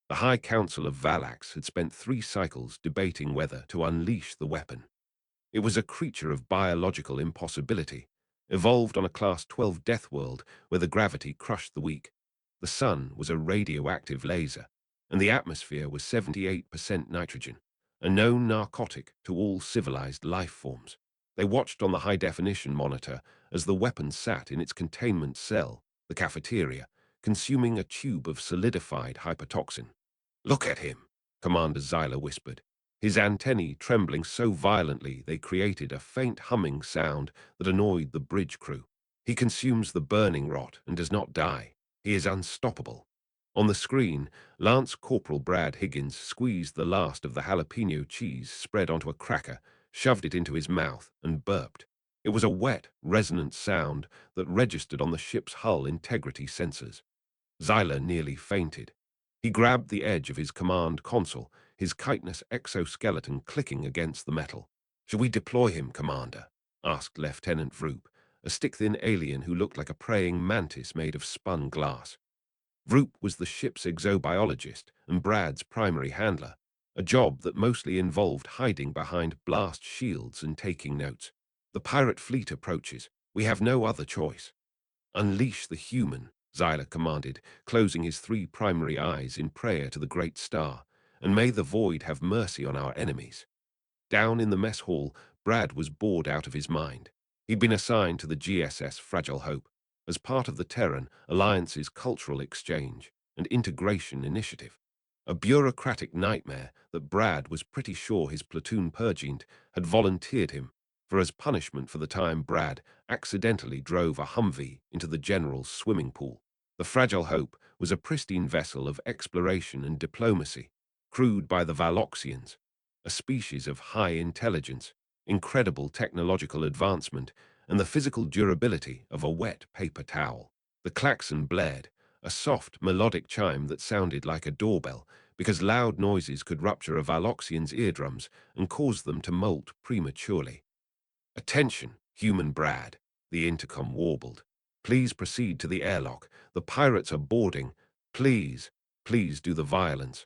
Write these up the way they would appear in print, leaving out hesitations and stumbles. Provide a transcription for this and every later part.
The High Council of Valax had spent 3 cycles debating whether to unleash the weapon. It was a creature of biological impossibility, evolved on a Class 12 death world where the gravity crushed the weak. The sun was a radioactive laser, and the atmosphere was 78% nitrogen, a known narcotic to all civilized life forms. They watched on the high-definition monitor as the weapon sat in its containment cell, the cafeteria, consuming a tube of solidified hypertoxin. "Look at him," Commander Zyler whispered, his antennae trembling so violently they created a faint humming sound that annoyed the bridge crew. "He consumes the burning rot and does not die. He is unstoppable." On the screen, Lance Corporal Brad Higgins squeezed the last of the jalapeno cheese spread onto a cracker, shoved it into his mouth, and burped. It was a wet, resonant sound that registered on the ship's hull integrity sensors. Zyler nearly fainted. He grabbed the edge of his command console, his chitinous exoskeleton clicking against the metal. "Shall we deploy him, Commander?" asked Lieutenant Vroop, a stick-thin alien who looked like a praying mantis made of spun glass. Vroop was the ship's exobiologist and Brad's primary handler, a job that mostly involved hiding behind blast shields and taking notes. "The pirate fleet approaches. We have no other choice." "Unleash the human," Zyler commanded, closing his 3 primary eyes in prayer to the Great Star, "and may the void have mercy on our enemies." Down in the mess hall, Brad was bored out of his mind. He'd been assigned to the GSS Fragile Hope as part of the Terran Alliance's cultural exchange and integration initiative, a bureaucratic nightmare that Brad was pretty sure his platoon purgent had volunteered him for as punishment for the time Brad accidentally drove a Humvee into the general's swimming pool. The Fragile Hope was a pristine vessel of exploration and diplomacy, crewed by the Valoxians, a species of high intelligence, incredible technological advancement, and the physical durability of a wet paper towel. The klaxon blared, a soft, melodic chime that sounded like a doorbell, because loud noises could rupture a Valoxian's eardrums and cause them to molt prematurely. "Attention, human Brad," the intercom warbled. "Please proceed to the airlock. The pirates are boarding. Please, please do the violence."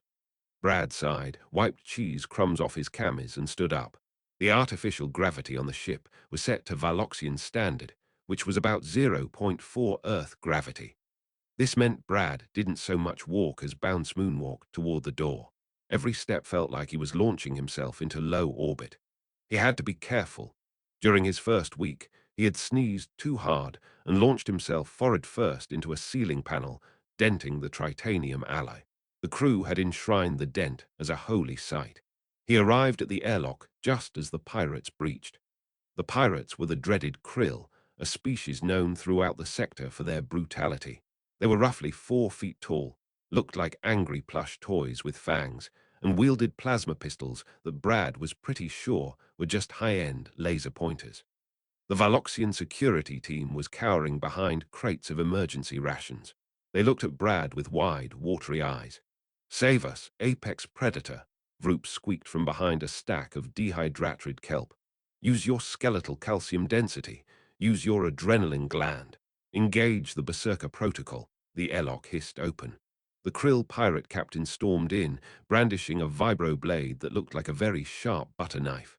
Brad sighed, wiped cheese crumbs off his camis, and stood up. The artificial gravity on the ship was set to Valoxian standard, which was about zero point 0.4 Earth gravity. This meant Brad didn't so much walk as bounce moonwalk toward the door. Every step felt like he was launching himself into low orbit. He had to be careful. During his first week, he had sneezed too hard and launched himself forward first into a ceiling panel, denting the Tritanium ally. The crew had enshrined the dent as a holy sight. He arrived at the airlock just as the pirates breached. The pirates were the dreaded krill, a species known throughout the sector for their brutality. They were roughly 4 feet tall, looked like angry plush toys with fangs, and wielded plasma pistols that Brad was pretty sure were just high-end laser pointers. The Valoxian security team was cowering behind crates of emergency rations. They looked at Brad with wide, watery eyes. "Save us, apex predator," Vroop squeaked from behind a stack of dehydrated kelp. "Use your skeletal calcium density. Use your adrenaline gland. Engage the Berserker protocol." The airlock hissed open. The krill pirate captain stormed in, brandishing a vibro blade that looked like a very sharp butter knife.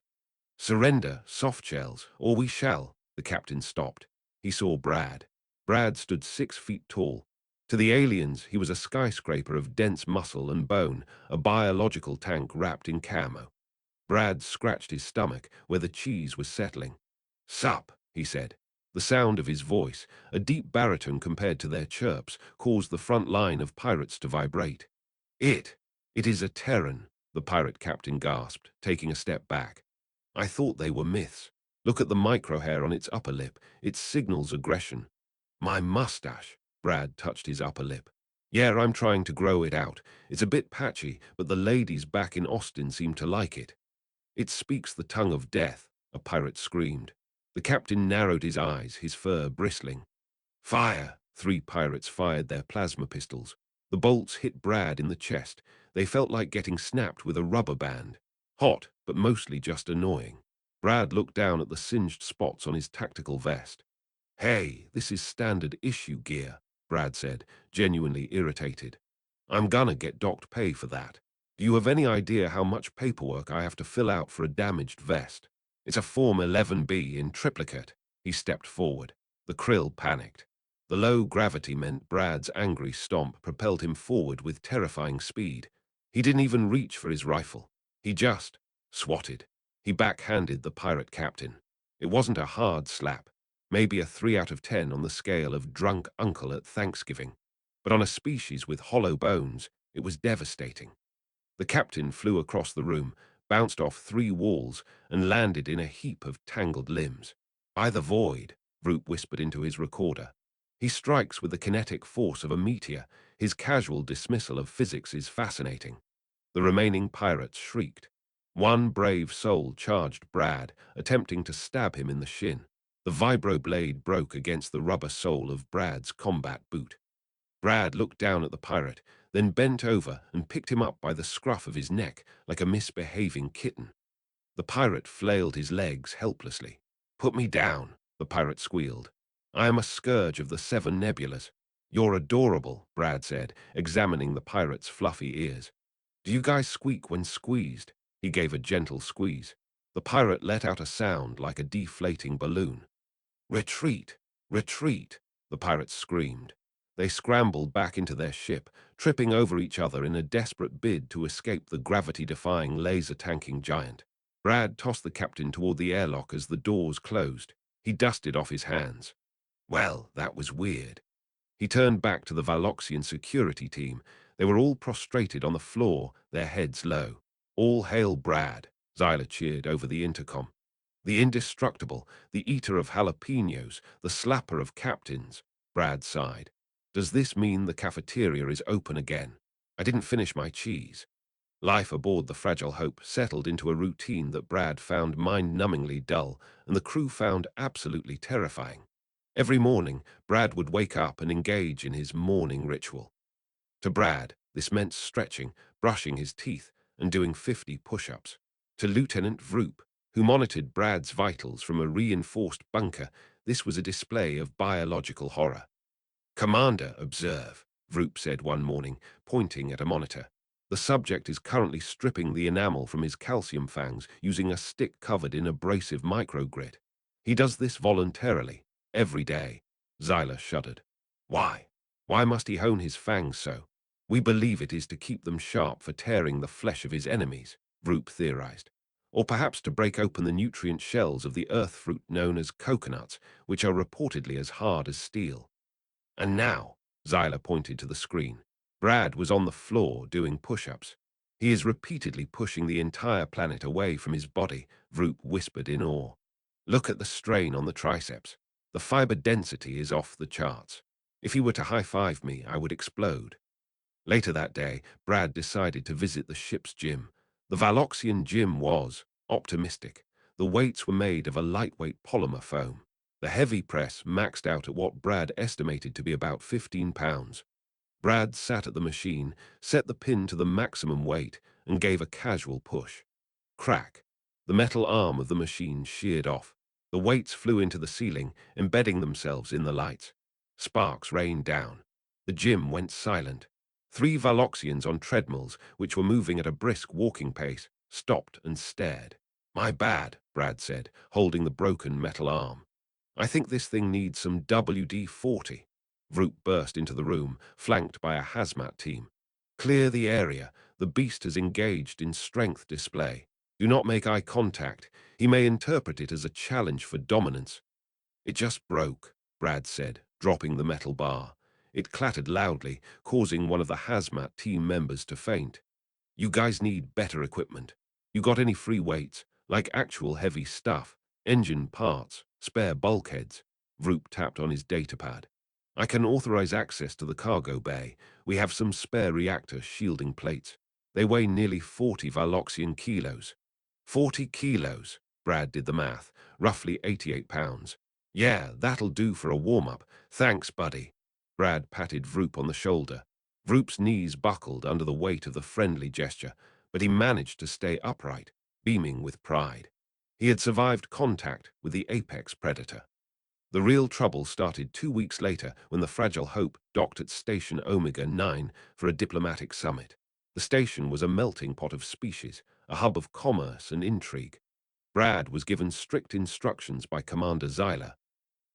"Surrender, softshells, or we shall." The captain stopped. He saw Brad. Brad stood 6 feet tall. To the aliens, he was a skyscraper of dense muscle and bone, a biological tank wrapped in camo. Brad scratched his stomach where the cheese was settling. "Sup," he said. The sound of his voice, a deep baritone compared to their chirps, caused the front line of pirates to vibrate. It is a Terran," the pirate captain gasped, taking a step back. "I thought they were myths. Look at the microhair on its upper lip. It signals aggression." "My mustache." Brad touched his upper lip. "Yeah, I'm trying to grow it out. It's a bit patchy, but the ladies back in Austin seem to like it." "It speaks the tongue of death," a pirate screamed. The captain narrowed his eyes, his fur bristling. "Fire!" 3 pirates fired their plasma pistols. The bolts hit Brad in the chest. They felt like getting snapped with a rubber band. Hot, but mostly just annoying. Brad looked down at the singed spots on his tactical vest. "Hey, this is standard issue gear," Brad said, genuinely irritated. I'm gonna get docked pay for that. Do you have any idea how much paperwork I have to fill out for a damaged vest? It's a Form 11B in triplicate. He stepped forward. The krill panicked. The low gravity meant Brad's angry stomp propelled him forward with terrifying speed. He didn't even reach for his rifle. He just swatted. He backhanded the pirate captain. It wasn't a hard slap, maybe a 3 out of 10 on the scale of drunk uncle at Thanksgiving. But on a species with hollow bones, it was devastating. The captain flew across the room, bounced off 3 walls, and landed in a heap of tangled limbs. By the void, Vroop whispered into his recorder. He strikes with the kinetic force of a meteor. His casual dismissal of physics is fascinating. The remaining pirates shrieked. One brave soul charged Brad, attempting to stab him in the shin. The vibro blade broke against the rubber sole of Brad's combat boot. Brad looked down at the pirate, then bent over and picked him up by the scruff of his neck like a misbehaving kitten. The pirate flailed his legs helplessly. "Put me down," the pirate squealed. "I am a scourge of the 7 nebulas." "You're adorable," Brad said, examining the pirate's fluffy ears. "Do you guys squeak when squeezed?" He gave a gentle squeeze. The pirate let out a sound like a deflating balloon. "Retreat! Retreat!" the pirates screamed. They scrambled back into their ship, tripping over each other in a desperate bid to escape the gravity-defying laser-tanking giant. Brad tossed the captain toward the airlock as the doors closed. He dusted off his hands. Well, that was weird. He turned back to the Valoxian security team. They were all prostrated on the floor, their heads low. "All hail Brad," Zyla cheered over the intercom. "The indestructible, the eater of jalapenos, the slapper of captains," Brad sighed. "Does this mean the cafeteria is open again? I didn't finish my cheese." Life aboard the Fragile Hope settled into a routine that Brad found mind-numbingly dull and the crew found absolutely terrifying. Every morning, Brad would wake up and engage in his morning ritual. To Brad, this meant stretching, brushing his teeth, and doing 50 push-ups. To Lieutenant Vroop, who monitored Brad's vitals from a reinforced bunker, this was a display of biological horror. "Commander, observe," Vroop said one morning, pointing at a monitor. "The subject is currently stripping the enamel from his calcium fangs using a stick covered in abrasive microgrit. He does this voluntarily, every day." Zyla shuddered. "Why? Why must he hone his fangs so?" "We believe it is to keep them sharp for tearing the flesh of his enemies," Vroop theorized. "Or perhaps to break open the nutrient shells of the earth fruit known as coconuts, which are reportedly as hard as steel." And now, Zyla pointed to the screen. Brad was on the floor doing push-ups. "He is repeatedly pushing the entire planet away from his body," Vroop whispered in awe. "Look at the strain on the triceps. The fiber density is off the charts. If he were to high-five me, I would explode." Later that day, Brad decided to visit the ship's gym. The Valoxian gym was optimistic. The weights were made of a lightweight polymer foam. The heavy press maxed out at what Brad estimated to be about 15 pounds. Brad sat at the machine, set the pin to the maximum weight, and gave a casual push. Crack! The metal arm of the machine sheared off. The weights flew into the ceiling, embedding themselves in the lights. Sparks rained down. The gym went silent. 3 Valoxians on treadmills, which were moving at a brisk walking pace, stopped and stared. "My bad," Brad said, holding the broken metal arm. "I think this thing needs some WD-40. Vroop burst into the room, flanked by a hazmat team. "Clear the area. The beast has engaged in strength display. Do not make eye contact. He may interpret it as a challenge for dominance." "It just broke," Brad said, dropping the metal bar. It clattered loudly, causing one of the hazmat team members to faint. "You guys need better equipment. You got any free weights, like actual heavy stuff, engine parts, spare bulkheads?" Vroop tapped on his datapad. "I can authorize access to the cargo bay. We have some spare reactor shielding plates. They weigh nearly 40 Valoxian kilos." 40 kilos, Brad did the math, roughly 88 pounds. "Yeah, that'll do for a warm-up. Thanks, buddy." Brad patted Vroop on the shoulder. Vroop's knees buckled under the weight of the friendly gesture, but he managed to stay upright, beaming with pride. He had survived contact with the apex predator. The real trouble started 2 weeks later when the Fragile Hope docked at Station Omega 9 for a diplomatic summit. The station was a melting pot of species, a hub of commerce and intrigue. Brad was given strict instructions by Commander Zyler.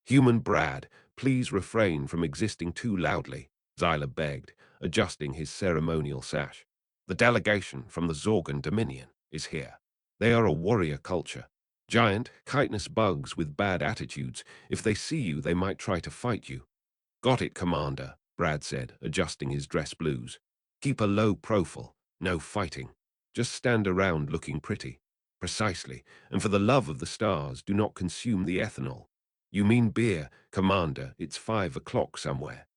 "Human Brad, please refrain from existing too loudly," Zyler begged, adjusting his ceremonial sash. "The delegation from the Zorgan Dominion is here. They are a warrior culture. Giant, chitinous bugs with bad attitudes. If they see you, they might try to fight you." "Got it, Commander," Brad said, adjusting his dress blues. "Keep a low profile. No fighting. Just stand around looking pretty." "Precisely. And for the love of the stars, do not consume the ethanol." "You mean beer, Commander. It's 5 o'clock somewhere."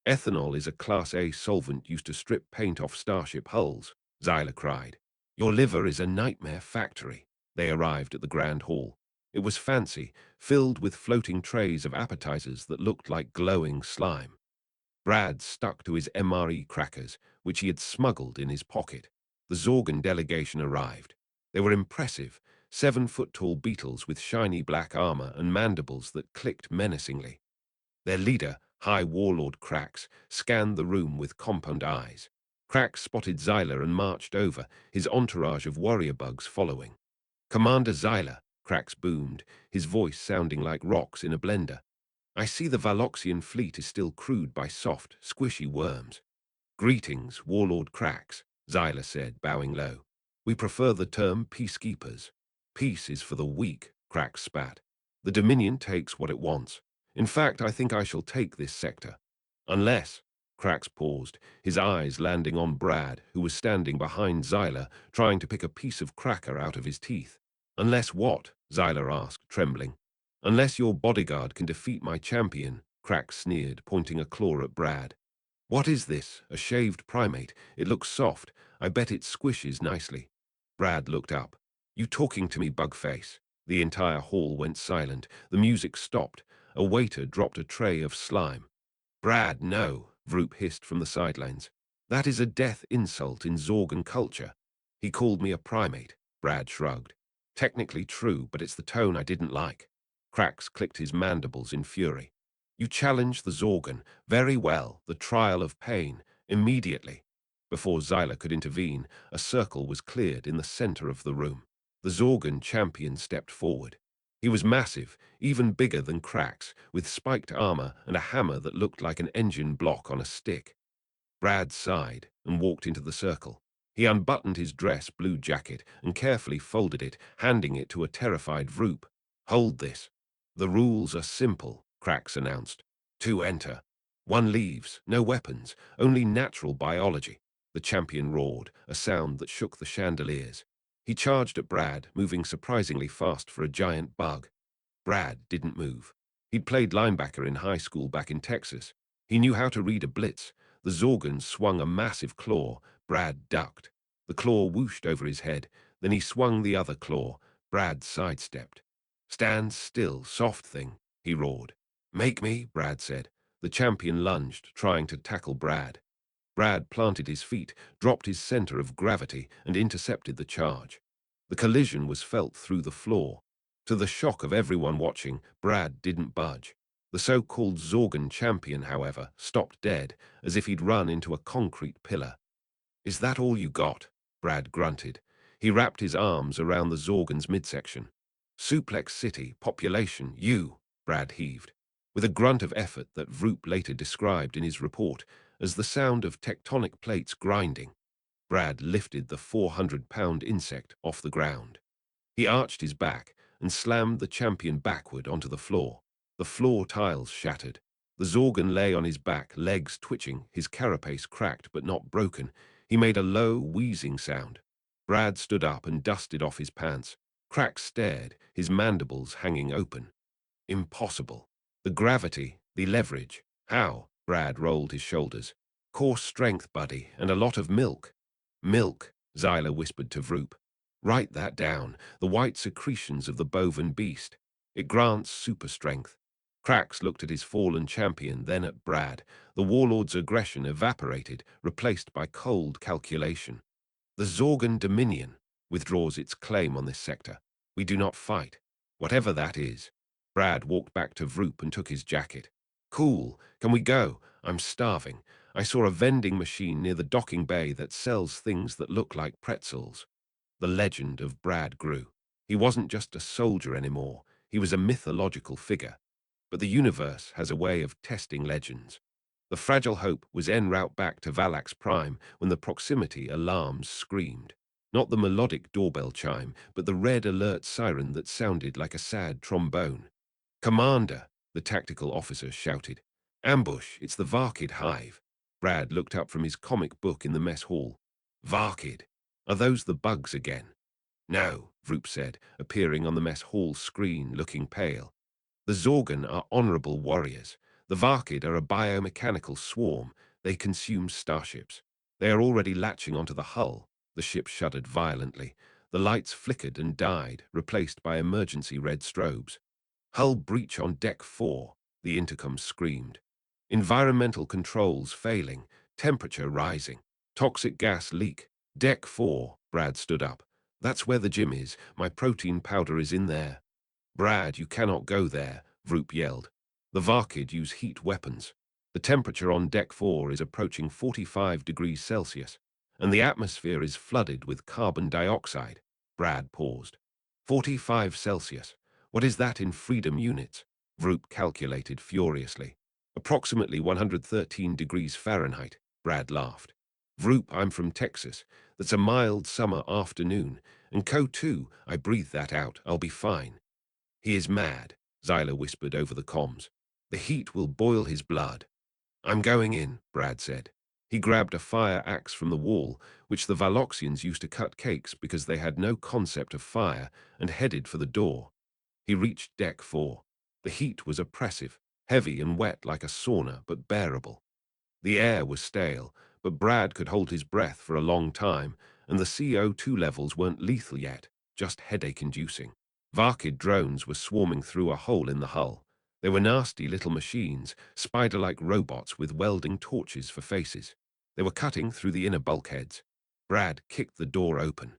"Ethanol is a Class A solvent used to strip paint off starship hulls," Zyler cried. "Your liver is a nightmare factory." They arrived at the Grand Hall. It was fancy, filled with floating trays of appetizers that looked like glowing slime. Brad stuck to his MRE crackers, which he had smuggled in his pocket. The Zorgan delegation arrived. They were impressive, 7-foot-tall beetles with shiny black armor and mandibles that clicked menacingly. Their leader, High Warlord Krax, scanned the room with compound eyes. Krax spotted Zyler and marched over, his entourage of warrior bugs following. "Commander Zyler," Krax boomed, his voice sounding like rocks in a blender. "I see the Valoxian fleet is still crewed by soft, squishy worms." "Greetings, Warlord Krax," Zyler said, bowing low. "We prefer the term peacekeepers." "Peace is for the weak," Krax spat. "The Dominion takes what it wants. In fact, I think I shall take this sector. Unless—" Krax paused, his eyes landing on Brad, who was standing behind Zyler, trying to pick a piece of cracker out of his teeth. "Unless what?" Zyler asked, trembling. "Unless your bodyguard can defeat my champion," Krax sneered, pointing a claw at Brad. "What is this? A shaved primate? It looks soft. I bet it squishes nicely." Brad looked up. "You talking to me, Bugface?" The entire hall went silent. The music stopped. A waiter dropped a tray of slime. "Brad, no," Vroop hissed from the sidelines. "That is a death insult in Zorgan culture." "He called me a primate," Brad shrugged. "Technically true, but it's the tone I didn't like." Krax clicked his mandibles in fury. "You challenge the Zorgan. Very well, the trial of pain, immediately." Before Zyler could intervene, a circle was cleared in the center of the room. The Zorgan champion stepped forward. He was massive, even bigger than Krax, with spiked armor and a hammer that looked like an engine block on a stick. Brad sighed and walked into the circle. He unbuttoned his dress blue jacket and carefully folded it, handing it to a terrified Vroop. "Hold this." "The rules are simple," Krax announced. "Two enter. One leaves. No weapons, only natural biology." The champion roared, a sound that shook the chandeliers. He charged at Brad, moving surprisingly fast for a giant bug. Brad didn't move. He'd played linebacker in high school back in Texas. He knew how to read a blitz. The Zorgan swung a massive claw. Brad ducked. The claw whooshed over his head. Then he swung the other claw. Brad sidestepped. "Stand still, soft thing," he roared. "Make me," Brad said. The champion lunged, trying to tackle Brad. Brad planted his feet, dropped his center of gravity, and intercepted the charge. The collision was felt through the floor. To the shock of everyone watching, Brad didn't budge. The so-called Zorgan champion, however, stopped dead, as if he'd run into a concrete pillar. "Is that all you got?" Brad grunted. He wrapped his arms around the Zorgan's midsection. "Suplex City, population, you," Brad heaved. With a grunt of effort that Vroop later described in his report as the sound of tectonic plates grinding, Brad lifted the 400-pound insect off the ground. He arched his back and slammed the champion backward onto the floor. The floor tiles shattered. The Zorgan lay on his back, legs twitching, his carapace cracked but not broken. He made a low, wheezing sound. Brad stood up and dusted off his pants. Krax stared, his mandibles hanging open. "Impossible. The gravity, the leverage. How?" Brad rolled his shoulders. "Core strength, buddy, and a lot of milk." "Milk," Zyler whispered to Vroop. "Write that down. The white secretions of the bovine beast. It grants super strength." Krax looked at his fallen champion, then at Brad. The warlord's aggression evaporated, replaced by cold calculation. "The Zorgan Dominion withdraws its claim on this sector. We do not fight. Whatever that is." Brad walked back to Vroop and took his jacket. Cool. Can we go? I'm starving. I saw a vending machine near the docking bay that sells things that look like pretzels. The legend of Brad grew. He wasn't just a soldier anymore. He was a mythological figure. But the universe has a way of testing legends. The fragile hope was en route back to Valak's prime when the proximity alarms screamed. Not the melodic doorbell chime, but the red alert siren that sounded like a sad trombone. Commander, the tactical officer shouted. Ambush, it's the Varkid hive. Brad looked up from his comic book in the mess hall. Varkid, are those the bugs again? No, Vroop said, appearing on the mess hall screen, looking pale. The Zorgan are honorable warriors. The Varkid are a biomechanical swarm. They consume starships. They are already latching onto the hull. The ship shuddered violently. The lights flickered and died, replaced by emergency red strobes. Hull breach on deck 4, the intercom screamed. Environmental controls failing, temperature rising. Toxic gas leak. Deck 4, Brad stood up. That's where the gym is. My protein powder is in there. Brad, you cannot go there, Vroop yelled. The Varkid use heat weapons. The temperature on deck 4 is approaching 45 degrees Celsius, and the atmosphere is flooded with carbon dioxide. Brad paused. 45 Celsius. What is that in freedom units? Vroop calculated furiously. Approximately 113 degrees Fahrenheit, Brad laughed. Vroop, I'm from Texas. That's a mild summer afternoon. And Co 2, I breathe that out. I'll be fine. He is mad, Zyla whispered over the comms. The heat will boil his blood. I'm going in, Brad said. He grabbed a fire axe from the wall, which the Valoxians used to cut cakes because they had no concept of fire, and headed for the door. He reached deck 4. The heat was oppressive, heavy and wet like a sauna, but bearable. The air was stale, but Brad could hold his breath for a long time, and the CO2 levels weren't lethal yet, just headache-inducing. Varkid drones were swarming through a hole in the hull. They were nasty little machines, spider-like robots with welding torches for faces. They were cutting through the inner bulkheads. Brad kicked the door open.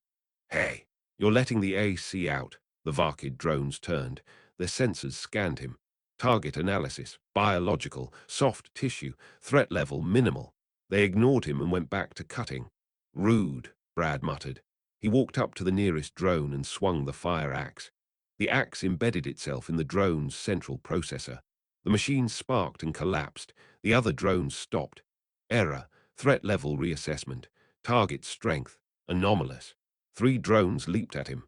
Hey, you're letting the AC out. The Varkid drones turned. Their sensors scanned him. Target analysis, biological, soft tissue, threat level minimal. They ignored him and went back to cutting. Rude, Brad muttered. He walked up to the nearest drone and swung the fire axe. The axe embedded itself in the drone's central processor. The machine sparked and collapsed. The other drones stopped. Error, threat level reassessment, target strength, anomalous. 3 drones leaped at him.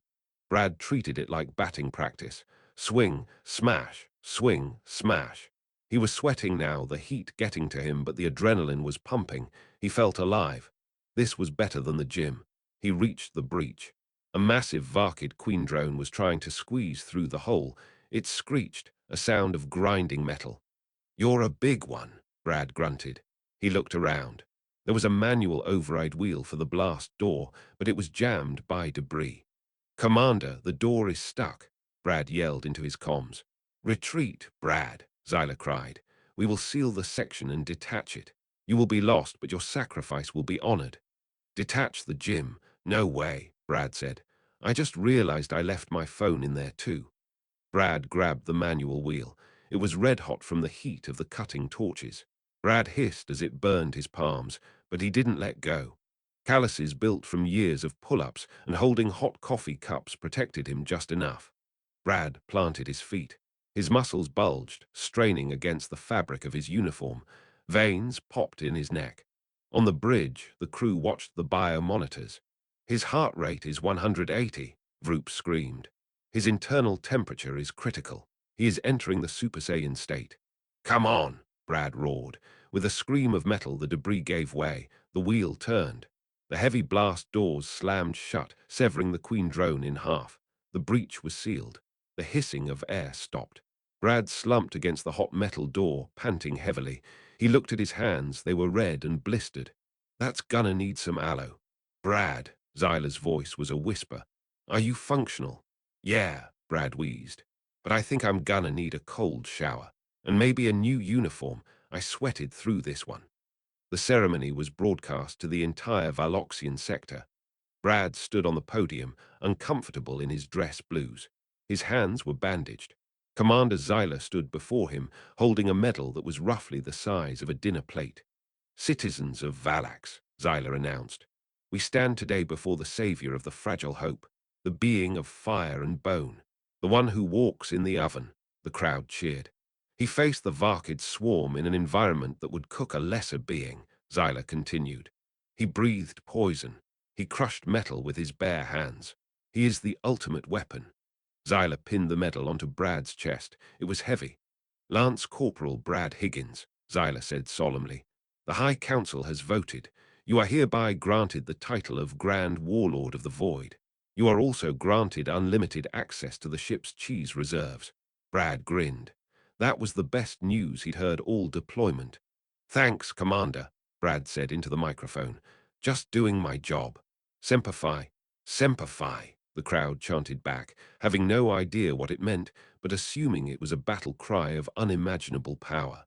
Brad treated it like batting practice. Swing, smash, swing, smash. He was sweating now, the heat getting to him, but the adrenaline was pumping. He felt alive. This was better than the gym. He reached the breach. A massive Varkid queen drone was trying to squeeze through the hole. It screeched, a sound of grinding metal. You're a big one, Brad grunted. He looked around. There was a manual override wheel for the blast door, but it was jammed by debris. Commander, the door is stuck, Brad yelled into his comms. Retreat, Brad, Zyla cried. We will seal the section and detach it. You will be lost, but your sacrifice will be honored. Detach the gym? No way, Brad said. I just realized I left my phone in there too. Brad grabbed the manual wheel. It was red-hot from the heat of the cutting torches. Brad hissed as it burned his palms, but he didn't let go. Calluses built from years of pull-ups and holding hot coffee cups protected him just enough. Brad planted his feet. His muscles bulged, straining against the fabric of his uniform. Veins popped in his neck. On the bridge, the crew watched the biomonitors. His heart rate is 180, Vroop screamed. His internal temperature is critical. He is entering the Super Saiyan state. Come on, Brad roared. With a scream of metal, the debris gave way. The wheel turned. The heavy blast doors slammed shut, severing the queen drone in half. The breach was sealed. The hissing of air stopped. Brad slumped against the hot metal door, panting heavily. He looked at his hands. They were red and blistered. That's gonna need some aloe. Brad, Zyla's voice was a whisper. Are you functional? Yeah, Brad wheezed. But I think I'm gonna need a cold shower. And maybe a new uniform. I sweated through this one. The ceremony was broadcast to the entire Valoxian sector. Brad stood on the podium, uncomfortable in his dress blues. His hands were bandaged. Commander Zyla stood before him, holding a medal that was roughly the size of a dinner plate. Citizens of Valax, Zyla announced, we stand today before the savior of the fragile hope, the being of fire and bone, the one who walks in the oven. The crowd cheered. He faced the Varkid swarm in an environment that would cook a lesser being, Zyla continued. He breathed poison. He crushed metal with his bare hands. He is the ultimate weapon. Zyla pinned the medal onto Brad's chest. It was heavy. Lance Corporal Brad Higgins, Zyla said solemnly. The High Council has voted. You are hereby granted the title of Grand Warlord of the Void. You are also granted unlimited access to the ship's cheese reserves. Brad grinned. That was the best news he'd heard all deployment. Thanks, Commander, Brad said into the microphone. Just doing my job. Semper Fi. Semper Fi, the crowd chanted back, having no idea what it meant, but assuming it was a battle cry of unimaginable power.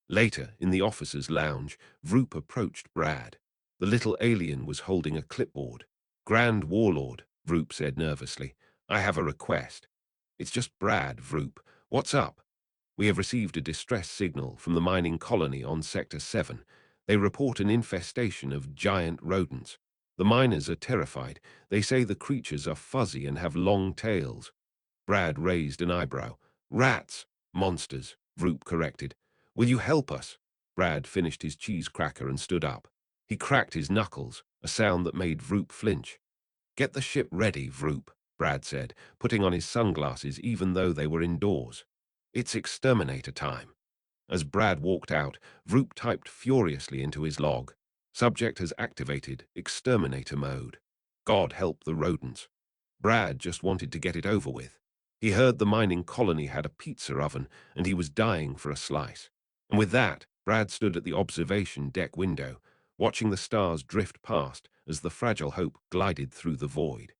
Later, in the officers' lounge, Vroop approached Brad. The little alien was holding a clipboard. Grand Warlord, Vroop said nervously. I have a request. It's just Brad, Vroop. What's up? We have received a distress signal from the mining colony on Sector 7. They report an infestation of giant rodents. The miners are terrified. They say the creatures are fuzzy and have long tails. Brad raised an eyebrow. Rats. Monsters, Vroop corrected. Will you help us? Brad finished his cheese cracker and stood up. He cracked his knuckles, a sound that made Vroop flinch. Get the ship ready, Vroop, Brad said, putting on his sunglasses even though they were indoors. It's exterminator time. As Brad walked out, Vroop typed furiously into his log. Subject has activated exterminator mode. God help the rodents. Brad just wanted to get it over with. He heard the mining colony had a pizza oven, and he was dying for a slice. And with that, Brad stood at the observation deck window, watching the stars drift past as the fragile hope glided through the void.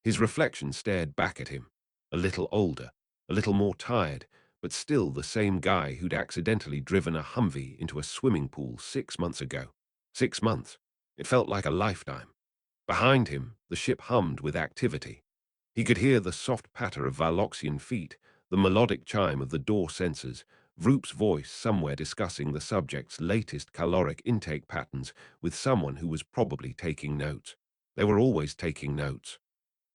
His reflection stared back at him, a little older, a little more tired, but still the same guy who'd accidentally driven a Humvee into a swimming pool 6 months ago. 6 months. It felt like a lifetime. Behind him, the ship hummed with activity. He could hear the soft patter of Valoxian feet, the melodic chime of the door sensors, Vroop's voice somewhere discussing the subject's latest caloric intake patterns with someone who was probably taking notes. They were always taking notes.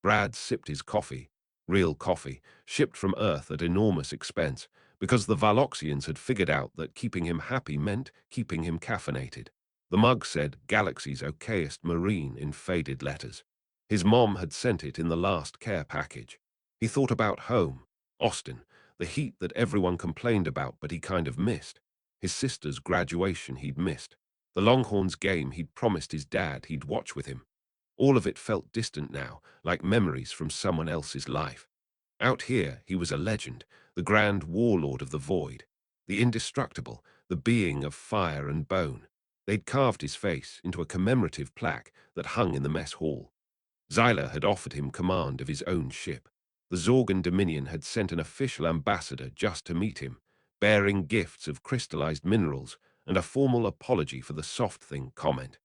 Brad sipped his coffee, real coffee, shipped from Earth at enormous expense, because the Valoxians had figured out that keeping him happy meant keeping him caffeinated. The mug said Galaxy's okayest marine in faded letters. His mom had sent it in the last care package. He thought about home, Austin, the heat that everyone complained about but he kind of missed. His sister's graduation he'd missed. The Longhorns game he'd promised his dad he'd watch with him. All of it felt distant now, like memories from someone else's life. Out here, he was a legend, the grand warlord of the void, the indestructible, the being of fire and bone. They'd carved his face into a commemorative plaque that hung in the mess hall. Zyla had offered him command of his own ship. The Zorgan Dominion had sent an official ambassador just to meet him, bearing gifts of crystallized minerals and a formal apology for the soft thing comment.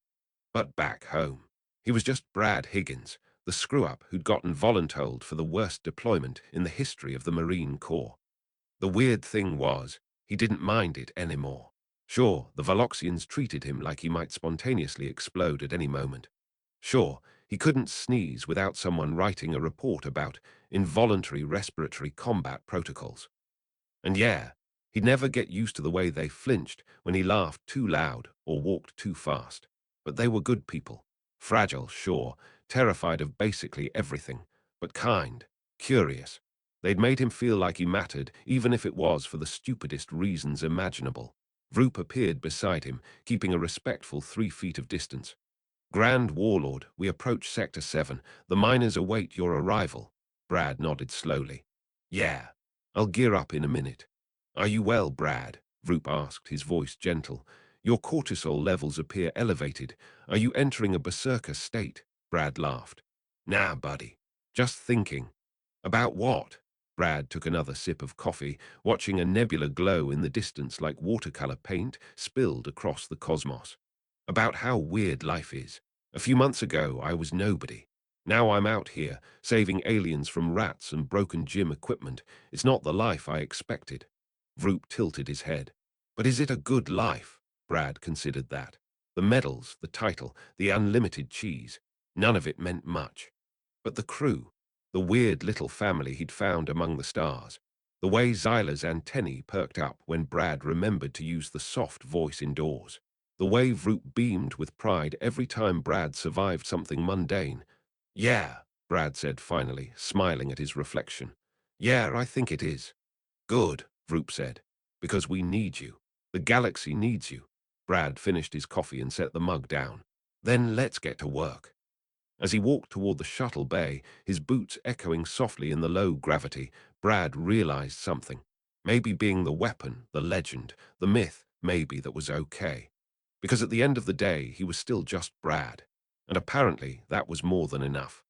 But back home, he was just Brad Higgins, the screw-up who'd gotten voluntold for the worst deployment in the history of the Marine Corps. The weird thing was, he didn't mind it anymore. Sure, the Valoxians treated him like he might spontaneously explode at any moment. Sure, he couldn't sneeze without someone writing a report about involuntary respiratory combat protocols. And yeah, he'd never get used to the way they flinched when he laughed too loud or walked too fast. But they were good people. Fragile, sure, terrified of basically everything, but kind, curious. They'd made him feel like he mattered, even if it was for the stupidest reasons imaginable. Vroop appeared beside him, keeping a respectful 3 feet of distance. Grand Warlord, we approach Sector 7. The miners await your arrival. Brad nodded slowly. Yeah, I'll gear up in a minute. Are you well, Brad? Vroop asked, his voice gentle. Your cortisol levels appear elevated. Are you entering a berserker state? Brad laughed. Nah, buddy. Just thinking. About what? Brad took another sip of coffee, watching a nebula glow in the distance like watercolor paint spilled across the cosmos. About how weird life is. A few months ago, I was nobody. Now I'm out here, saving aliens from rats and broken gym equipment. It's not the life I expected. Vroop tilted his head. But is it a good life? Brad considered that. The medals, the title, the unlimited cheese, none of it meant much. But the crew, the weird little family he'd found among the stars, the way Xyla's antennae perked up when Brad remembered to use the soft voice indoors, the way Vroop beamed with pride every time Brad survived something mundane. Yeah, Brad said finally, smiling at his reflection. Yeah, I think it is. Good, Vroop said, because we need you. The galaxy needs you. Brad finished his coffee and set the mug down. Then let's get to work. As he walked toward the shuttle bay, his boots echoing softly in the low gravity, Brad realized something. Maybe being the weapon, the legend, the myth, maybe that was okay. Because at the end of the day, he was still just Brad. And apparently that was more than enough.